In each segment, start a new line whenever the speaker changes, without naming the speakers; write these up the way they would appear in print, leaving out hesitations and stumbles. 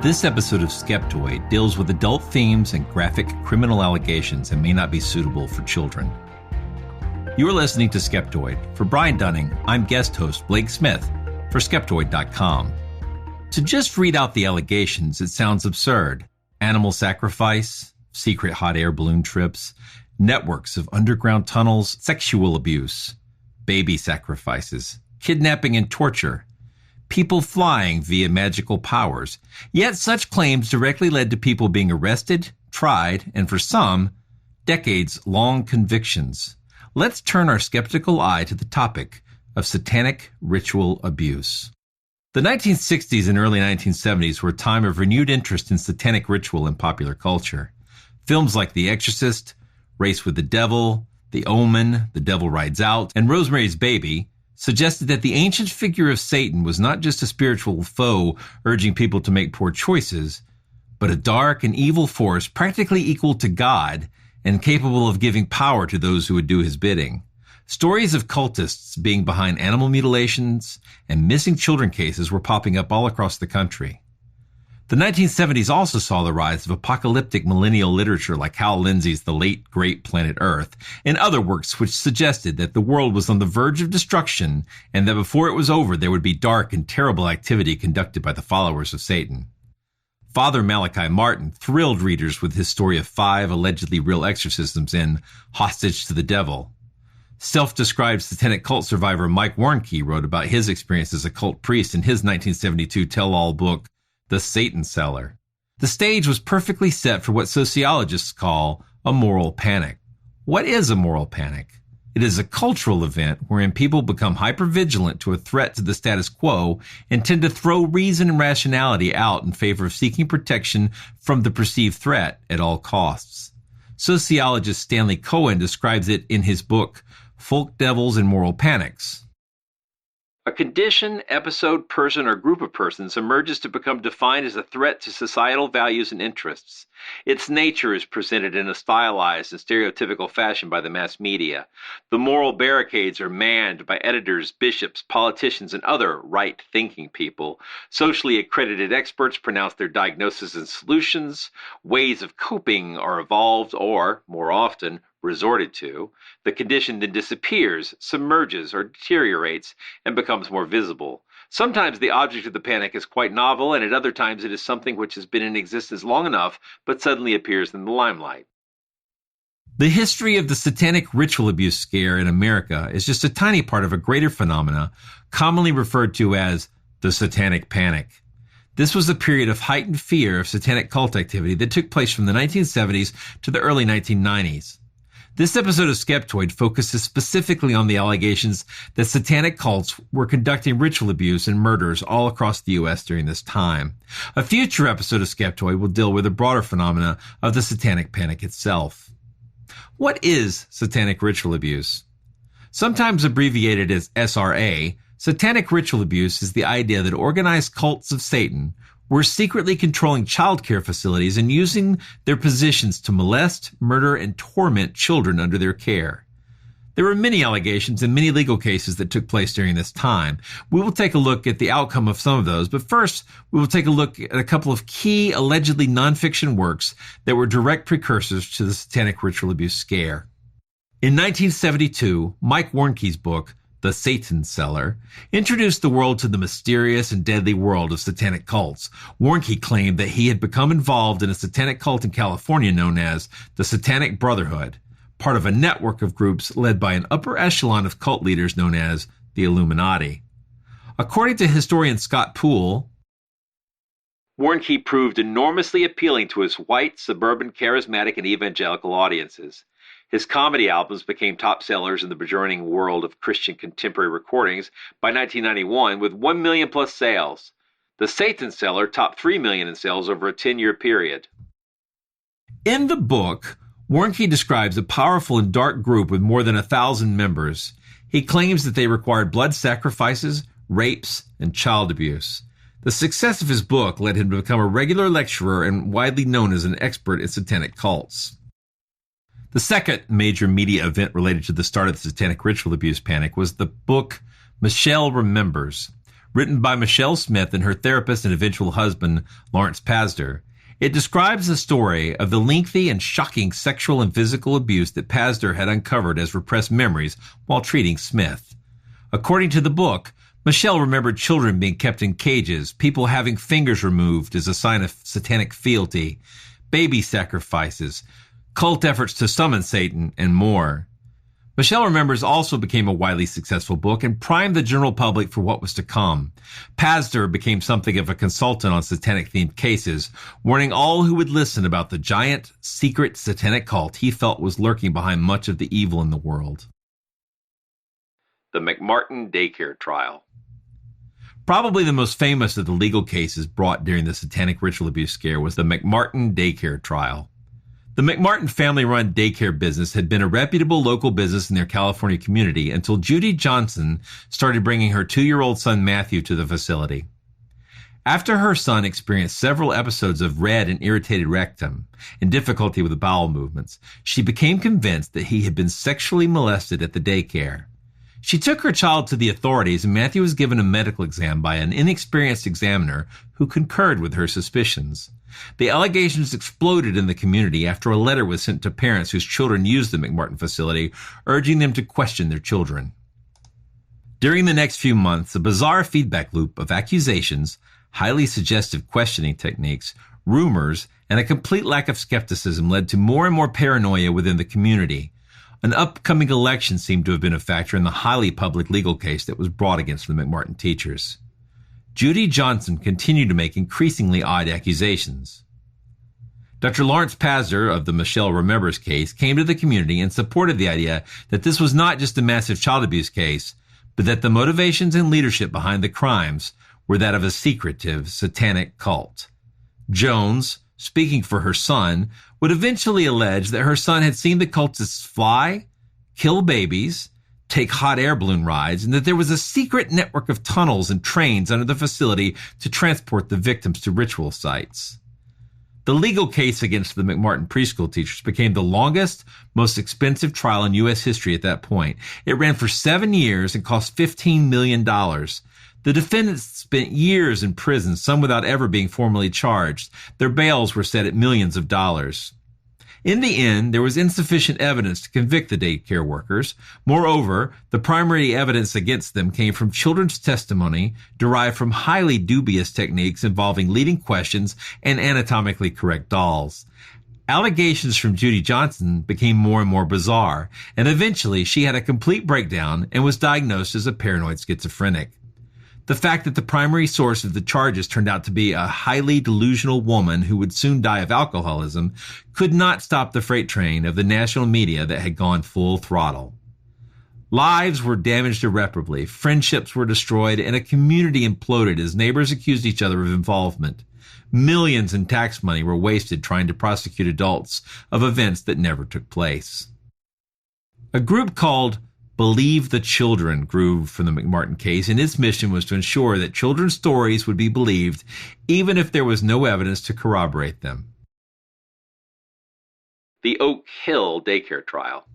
This episode of Skeptoid deals with adult themes and graphic criminal allegations and may not be suitable for children. You are listening to Skeptoid. For Brian Dunning, I'm guest host Blake Smith for Skeptoid.com. To just read out the allegations, it sounds absurd. Animal sacrifice, secret hot air balloon trips, networks of underground tunnels, sexual abuse, baby sacrifices, kidnapping and torture, people flying via magical powers. Yet such claims directly led to people being arrested, tried, and for some, decades-long convictions. Let's turn our skeptical eye to the topic of satanic ritual abuse. The 1960s and early 1970s were a time of renewed interest in satanic ritual in popular culture. Films like The Exorcist, Race with the Devil, The Omen, The Devil Rides Out, and Rosemary's Baby suggested that the ancient figure of Satan was not just a spiritual foe urging people to make poor choices, but a dark and evil force practically equal to God and capable of giving power to those who would do his bidding. Stories of cultists being behind animal mutilations and missing children cases were popping up all across the country. The 1970s also saw the rise of apocalyptic millennial literature like Hal Lindsey's The Late Great Planet Earth and other works which suggested that the world was on the verge of destruction and that before it was over there would be dark and terrible activity conducted by the followers of Satan. Father Malachi Martin thrilled readers with his story of 5 allegedly real exorcisms in Hostage to the Devil. Self-described satanic cult survivor Mike Warnke wrote about his experience as a cult priest in his 1972 tell-all book, The Satan Cellar. The stage was perfectly set for what sociologists call a moral panic. What is a moral panic? It is a cultural event wherein people become hypervigilant to a threat to the status quo and tend to throw reason and rationality out in favor of seeking protection from the perceived threat at all costs. Sociologist Stanley Cohen describes it in his book, Folk Devils and Moral Panics. A condition, episode, person, or group of persons emerges to become defined as a threat to societal values and interests. Its nature is presented in a stylized and stereotypical fashion by the mass media. The moral barricades are manned by editors, bishops, politicians, and other right-thinking people. Socially accredited experts pronounce their diagnoses and solutions. Ways of coping are evolved or, more often, resorted to. The condition then disappears, submerges, or deteriorates and becomes more visible. Sometimes the object of the panic is quite novel, and at other times it is something which has been in existence long enough but suddenly appears in the limelight. The history of the satanic ritual abuse scare in America is just a tiny part of a greater phenomena commonly referred to as the Satanic Panic. This was a period of heightened fear of satanic cult activity that took place from the 1970s to the early 1990s. This episode of Skeptoid focuses specifically on the allegations that satanic cults were conducting ritual abuse and murders all across the U.S. during this time. A future episode of Skeptoid will deal with the broader phenomena of the Satanic Panic itself. What is satanic ritual abuse? Sometimes abbreviated as SRA, satanic ritual abuse is the idea that organized cults of Satan were secretly controlling child care facilities and using their positions to molest, murder, and torment children under their care. There were many allegations and many legal cases that took place during this time. We will take a look at the outcome of some of those, but first we will take a look at a couple of key allegedly nonfiction works that were direct precursors to the satanic ritual abuse scare. In 1972, Mike Warnke's book, The Satan Cellar, introduced the world to the mysterious and deadly world of satanic cults. Warnke claimed that he had become involved in a satanic cult in California known as the Satanic Brotherhood, part of a network of groups led by an upper echelon of cult leaders known as the Illuminati. According to historian Scott Poole, Warnke proved enormously appealing to his white, suburban, charismatic, and evangelical audiences. His comedy albums became top sellers in the burgeoning world of Christian contemporary recordings by 1991 with 1 million plus sales. The Satan Cellar topped 3 million in sales over a 10-year period. In the book, Warnke describes a powerful and dark group with more than 1,000 members. He claims that they required blood sacrifices, rapes, and child abuse. The success of his book led him to become a regular lecturer and widely known as an expert in satanic cults. The second major media event related to the start of the satanic ritual abuse panic was the book Michelle Remembers. Written by Michelle Smith and her therapist and eventual husband, Lawrence Pazder, it describes the story of the lengthy and shocking sexual and physical abuse that Pazder had uncovered as repressed memories while treating Smith. According to the book, Michelle remembered children being kept in cages, people having fingers removed as a sign of satanic fealty, baby sacrifices, cult efforts to summon Satan, and more. Michelle Remembers also became a widely successful book and primed the general public for what was to come. Pazder became something of a consultant on satanic-themed cases, warning all who would listen about the giant, secret satanic cult he felt was lurking behind much of the evil in the world. The McMartin Daycare Trial. Probably the most famous of the legal cases brought during the satanic ritual abuse scare was the McMartin Daycare Trial. The McMartin family-run daycare business had been a reputable local business in their California community until Judy Johnson started bringing her 2-year-old son Matthew to the facility. After her son experienced several episodes of red and irritated rectum and difficulty with the bowel movements, she became convinced that he had been sexually molested at the daycare. She took her child to the authorities, and Matthew was given a medical exam by an inexperienced examiner who concurred with her suspicions. The allegations exploded in the community after a letter was sent to parents whose children used the McMartin facility, urging them to question their children. During the next few months, a bizarre feedback loop of accusations, highly suggestive questioning techniques, rumors, and a complete lack of skepticism led to more and more paranoia within the community. An upcoming election seemed to have been a factor in the highly public legal case that was brought against the McMartin teachers. Judy Johnson continued to make increasingly odd accusations. Dr. Lawrence Pazder of the Michelle Remembers case came to the community and supported the idea that this was not just a massive child abuse case, but that the motivations and leadership behind the crimes were that of a secretive satanic cult. Jones, speaking for her son, would eventually allege that her son had seen the cultists fly, kill babies, take hot air balloon rides, and that there was a secret network of tunnels and trains under the facility to transport the victims to ritual sites. The legal case against the McMartin preschool teachers became the longest, most expensive trial in U.S. history at that point. It ran for 7 years and cost $15 million. The defendants spent years in prison, some without ever being formally charged. Their bails were set at millions of dollars. In the end, there was insufficient evidence to convict the daycare workers. Moreover, the primary evidence against them came from children's testimony derived from highly dubious techniques involving leading questions and anatomically correct dolls. Allegations from Judy Johnson became more and more bizarre, and eventually she had a complete breakdown and was diagnosed as a paranoid schizophrenic. The fact that the primary source of the charges turned out to be a highly delusional woman who would soon die of alcoholism could not stop the freight train of the national media that had gone full throttle. Lives were damaged irreparably, friendships were destroyed, and a community imploded as neighbors accused each other of involvement. Millions in tax money were wasted trying to prosecute adults of events that never took place. A group called Believe the Children grew from the McMartin case, and its mission was to ensure that children's stories would be believed even if there was no evidence to corroborate them. The Oakill Daycare Trial.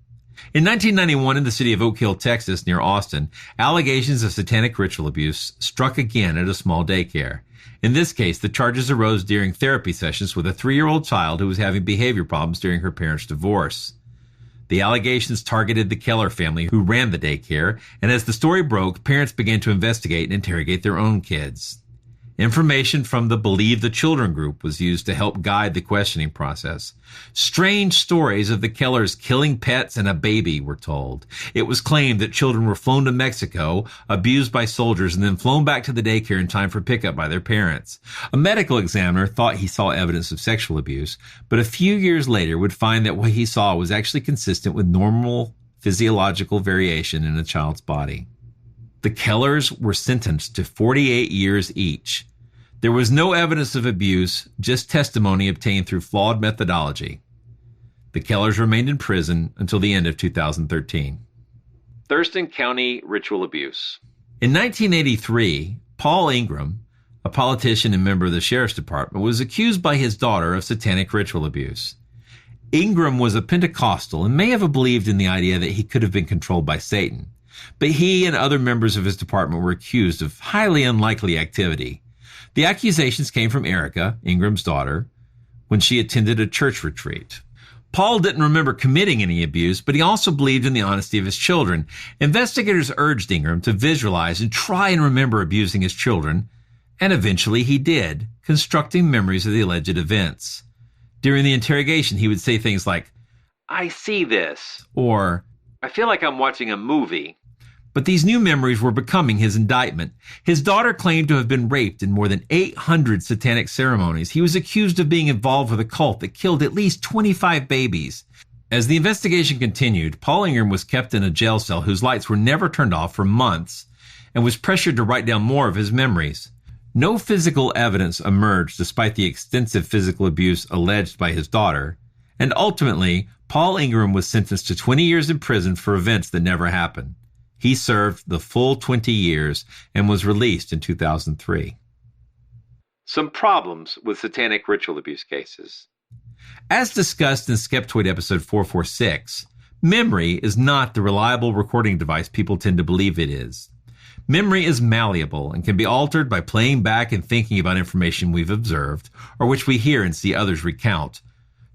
In 1991, in the city of Oakill, Texas, near Austin, allegations of satanic ritual abuse struck again at a small daycare. In this case, the charges arose during therapy sessions with a 3-year-old child who was having behavior problems during her parents' divorce. The allegations targeted the Keller family who ran the daycare, and as the story broke, parents began to investigate and interrogate their own kids. Information from the Believe the Children group was used to help guide the questioning process. Strange stories of the Kellers killing pets and a baby were told. It was claimed that children were flown to Mexico, abused by soldiers, and then flown back to the daycare in time for pickup by their parents. A medical examiner thought he saw evidence of sexual abuse, but a few years later would find that what he saw was actually consistent with normal physiological variation in a child's body. The Kellers were sentenced to 48 years each. There was no evidence of abuse, just testimony obtained through flawed methodology. The Kellers remained in prison until the end of 2013. Thurston County Ritual Abuse. In 1983, Paul Ingram, a politician and member of the sheriff's department, was accused by his daughter of satanic ritual abuse. Ingram was a Pentecostal and may have believed in the idea that he could have been controlled by Satan. but he and other members of his department were accused of highly unlikely activity. The accusations came from Erica, Ingram's daughter, when she attended a church retreat. Paul didn't remember committing any abuse, but he also believed in the honesty of his children. Investigators urged Ingram to visualize and try and remember abusing his children, and eventually he did, constructing memories of the alleged events. During the interrogation, he would say things like, "I see this," or "I feel like I'm watching a movie." But these new memories were becoming his indictment. His daughter claimed to have been raped in more than 800 satanic ceremonies. He was accused of being involved with a cult that killed at least 25 babies. As the investigation continued, Paul Ingram was kept in a jail cell whose lights were never turned off for months and was pressured to write down more of his memories. No physical evidence emerged despite the extensive physical abuse alleged by his daughter, and ultimately, Paul Ingram was sentenced to 20 years in prison for events that never happened. He served the full 20 years and was released in 2003. Some problems with satanic ritual abuse cases. As discussed in Skeptoid episode 446, memory is not the reliable recording device people tend to believe it is. Memory is malleable and can be altered by playing back and thinking about information we've observed or which we hear and see others recount.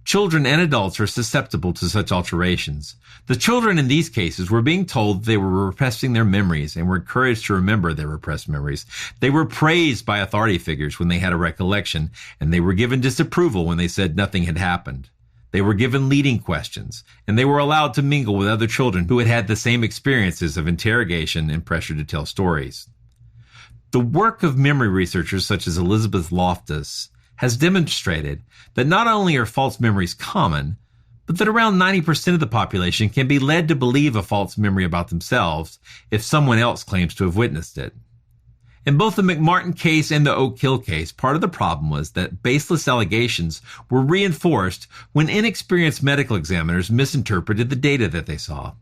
Children and adults are susceptible to such alterations. The children in these cases were being told they were repressing their memories and were encouraged to remember their repressed memories. They were praised by authority figures when they had a recollection, and they were given disapproval when they said nothing had happened. They were given leading questions, and they were allowed to mingle with other children who had had the same experiences of interrogation and pressure to tell stories. The work of memory researchers such as Elizabeth Loftus has demonstrated that not only are false memories common, but that around 90% of the population can be led to believe a false memory about themselves if someone else claims to have witnessed it. In both the McMartin case and the Oakill case, part of the problem was that baseless allegations were reinforced when inexperienced medical examiners misinterpreted the data that they saw.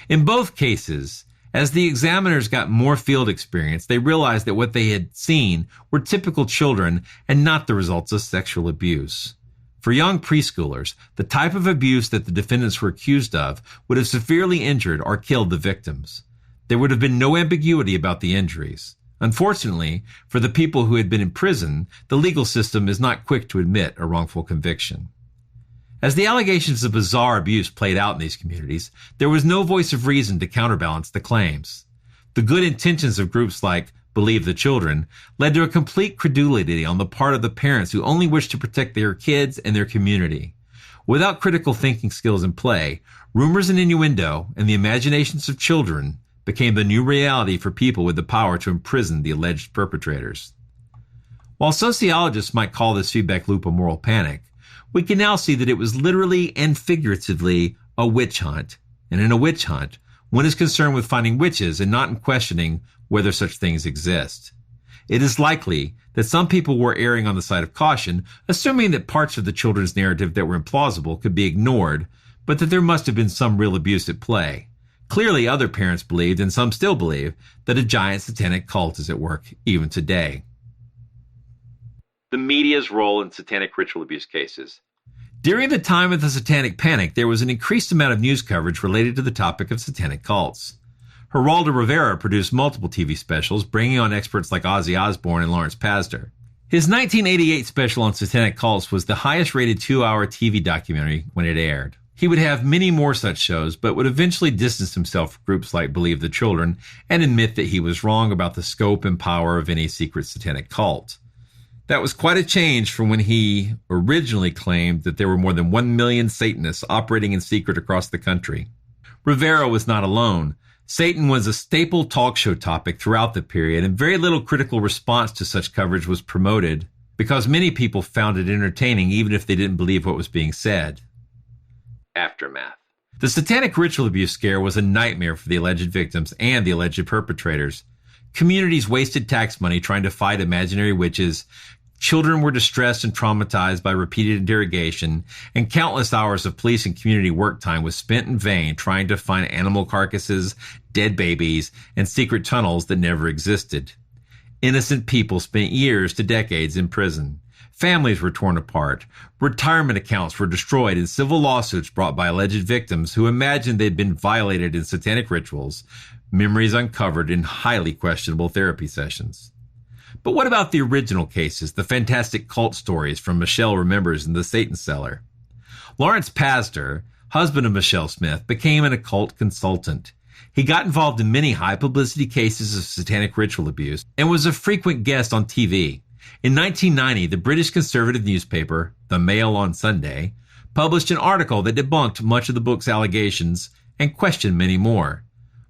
In both cases, as the examiners got more field experience, they realized that what they had seen were typical children and not the results of sexual abuse. For young preschoolers, the type of abuse that the defendants were accused of would have severely injured or killed the victims. There would have been no ambiguity about the injuries. Unfortunately, for the people who had been in prison, the legal system is not quick to admit a wrongful conviction. As the allegations of bizarre abuse played out in these communities, there was no voice of reason to counterbalance the claims. The good intentions of groups like Believe the Children led to a complete credulity on the part of the parents who only wished to protect their kids and their community. Without critical thinking skills in play, rumors and innuendo and the imaginations of children became the new reality for people with the power to imprison the alleged perpetrators. While sociologists might call this feedback loop a moral panic, we can now see that it was literally and figuratively a witch hunt. And in a witch hunt, one is concerned with finding witches and not in questioning whether such things exist. It is likely that some people were erring on the side of caution, assuming that parts of the children's narrative that were implausible could be ignored, but that there must have been some real abuse at play. Clearly, other parents believed, and some still believe, that a giant satanic cult is at work even today. The media's role in satanic ritual abuse cases. During the time of the Satanic Panic, there was an increased amount of news coverage related to the topic of satanic cults. Geraldo Rivera produced multiple TV specials, bringing on experts like Ozzy Osbourne and Lawrence Pastor. His 1988 special on satanic cults was the highest-rated 2-hour TV documentary when it aired. He would have many more such shows, but would eventually distance himself from groups like Believe the Children and admit that he was wrong about the scope and power of any secret satanic cult. That was quite a change from when he originally claimed that there were more than 1 million Satanists operating in secret across the country. Rivera was not alone. Satan was a staple talk show topic throughout the period, and very little critical response to such coverage was promoted because many people found it entertaining even if they didn't believe what was being said. Aftermath. The satanic ritual abuse scare was a nightmare for the alleged victims and the alleged perpetrators. Communities wasted tax money trying to fight imaginary witches. Children were distressed and traumatized by repeated interrogation, and countless hours of police and community work time was spent in vain trying to find animal carcasses, dead babies, and secret tunnels that never existed. Innocent people spent years to decades in prison. Families were torn apart. Retirement accounts were destroyed in civil lawsuits brought by alleged victims who imagined they'd been violated in satanic rituals, memories uncovered in highly questionable therapy sessions. But what about the original cases, the fantastic cult stories from Michelle Remembers and the Satan Cellar? Lawrence Pazder, husband of Michelle Smith, became an occult consultant. He got involved in many high-publicity cases of satanic ritual abuse and was a frequent guest on TV. In 1990, the British conservative newspaper, The Mail on Sunday, published an article that debunked much of the book's allegations and questioned many more.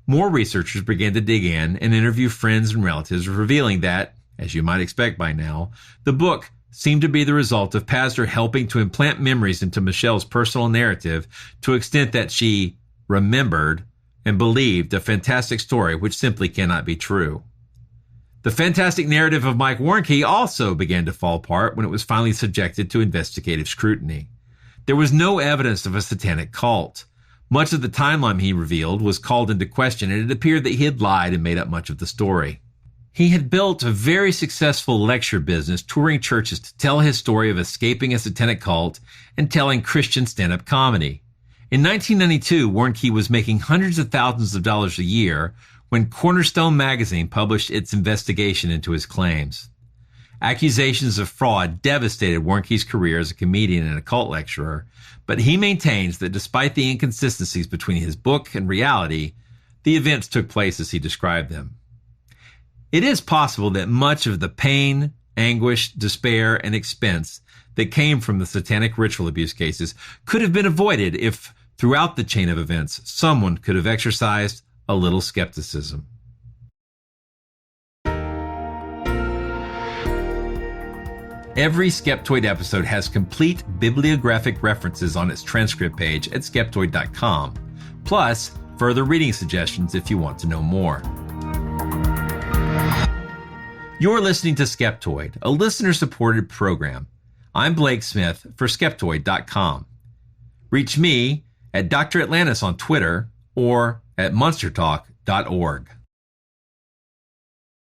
More researchers began to dig in and interview friends and relatives, revealing that, as you might expect by now, the book seemed to be the result of Pazder helping to implant memories into Michelle's personal narrative to the extent that she remembered and believed a fantastic story which simply cannot be true. The fantastic narrative of Mike Warnke also began to fall apart when it was finally subjected to investigative scrutiny. There was no evidence of a satanic cult. Much of the timeline he revealed was called into question, and it appeared that he had lied and made up much of the story. He had built a very successful lecture business touring churches to tell his story of escaping a satanic cult and telling Christian stand-up comedy. In 1992, Warnke was making hundreds of thousands of dollars a year when Cornerstone magazine published its investigation into his claims. Accusations of fraud devastated Warnke's career as a comedian and occult lecturer, but he maintains that despite the inconsistencies between his book and reality, the events took place as he described them. It is possible that much of the pain, anguish, despair, and expense that came from the satanic ritual abuse cases could have been avoided if, throughout the chain of events, someone could have exercised a little skepticism. Every Skeptoid episode has complete bibliographic references on its transcript page at skeptoid.com, plus further reading suggestions if you want to know more. You're listening to Skeptoid, a listener-supported program. I'm Blake Smith for Skeptoid.com. Reach me at Dr. Atlantis on Twitter or at monstertalk.org.